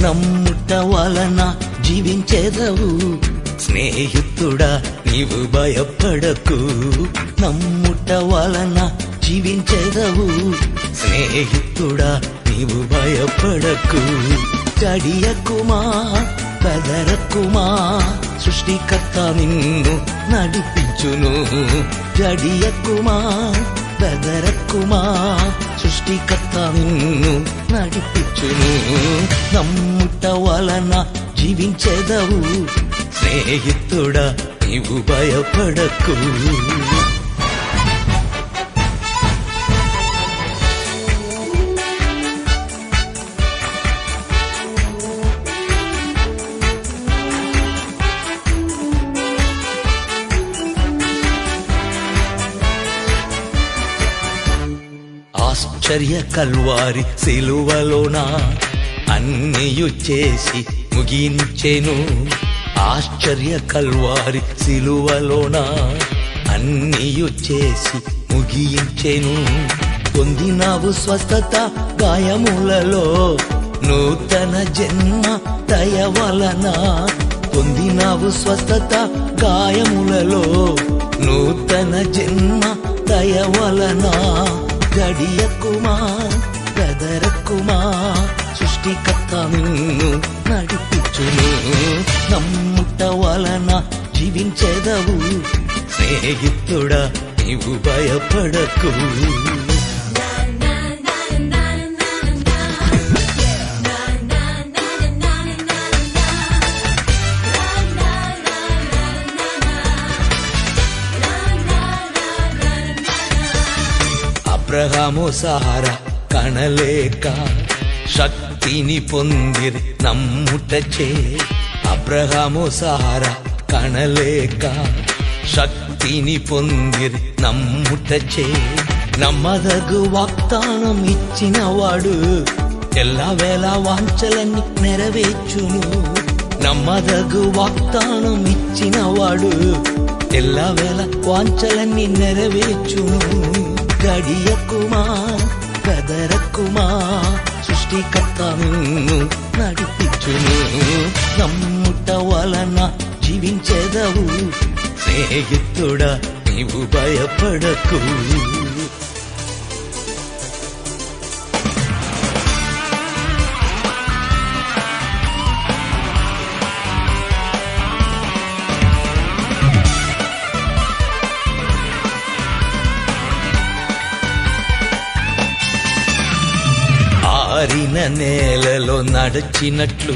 నమ్ముట వలన జీవించెదవు స్నేహితుడా నీవు భయపడకు నమ్ముట వలన జీవించెదవు స్నేహితుడా నీవు భయపడకు జడియకుమా బెదరకుమా సృష్టికర్త నిన్ను నడిపించును జడియకుమా బెదరకుమా సృష్టికర్త నిన్ను నడిపించును నమ్ముట వలన జీవించెదవు స్నేహితుడా నీవు భయపడకు ఆశ్చర్య కల్వారి సిలువలోన అన్నియు చేసి ముగించెను ఆశ్చర్య కల్వారి సిలువలోన అన్నియు చేసి ముగించెను పొందినావు స్వస్థత గాయములలో నూతన జన్మ దయ వలన పొందినావు స్వస్థత గాయములలో నూతన జన్మ దయ వలన గడియకుమా బెదరకుమా సృష్టికర్త నిన్ను నడిపించును నమ్ముట వలన జీవించెదవు స్నేహితుడా నీవు భయపడకు అబ్రహాము సారా కనలేక శక్తిని పొందిరి నమ్ముటచే అబ్రహాము సారా కనలేక శక్తిని పొందిరి నమ్ముటచే నమ్మదగు వాగ్దానం ఇచ్చినవాడు ఎల్లవేళ వాంఛలన్నీ నెరవేర్చును నమ్మదగు వాగ్దానం ఇచ్చినవాడు ఎల్లవేళ వాంఛలన్నీ నెరవేర్చును గడియకుమా బెదరకుమా సృష్టికర్త నిన్ను నడిపించును నమ్ముట వలన జీవించెదవు స్నేహితుడా నీవు భయపడకు ఆరిన నేలలో నడిచినట్లు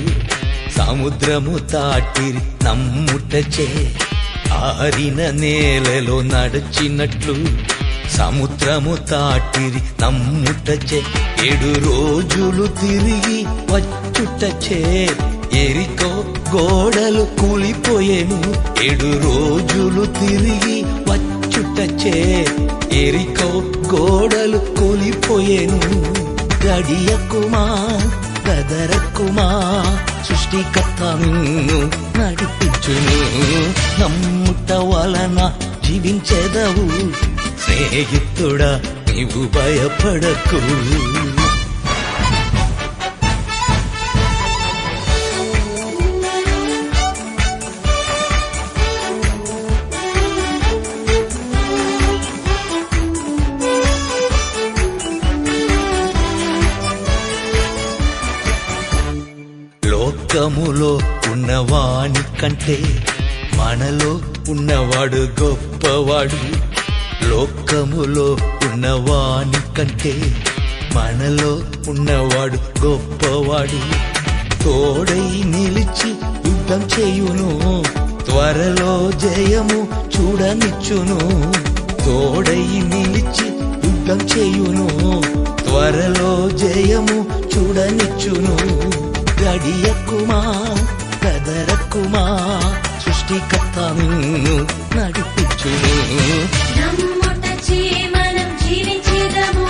సముద్రము దాటిరి నమ్ముటచే ఆరిన నేలలో నడిచినట్లు సముద్రము దాటిరి నమ్ముటచే 7 రోజులు తిరిగి వచ్చుటచే ఎరికో గోడలు కూలిపోయేను 7 రోజులు తిరిగి వచ్చుటచే ఎరికో గోడలు కూలిపోయేను గడియకుమా బెదరకుమా సృష్టికర్త నిన్ను నడిపించును నమ్ముట వలన జీవించెదవు స్నేహితుడా నీవు భయపడకు లోకములో ఉన్నవాని కంటే మనలో ఉన్నవాడు గొప్పవాడు లోకములో ఉన్నవాని కంటే మనలో ఉన్నవాడు గొప్పవాడు తోడై నిలిచి యుద్ధం చేయును త్వరలో జయము చూడనిచ్చును తోడై నిలిచి యుద్ధం చేయును త్వరలో జయము చూడనిచ్చును గడియకుమా బెదరకుమా సృష్టికర్త నిన్ను నడిపించును నమ్ముటచే మనం జీవించెదము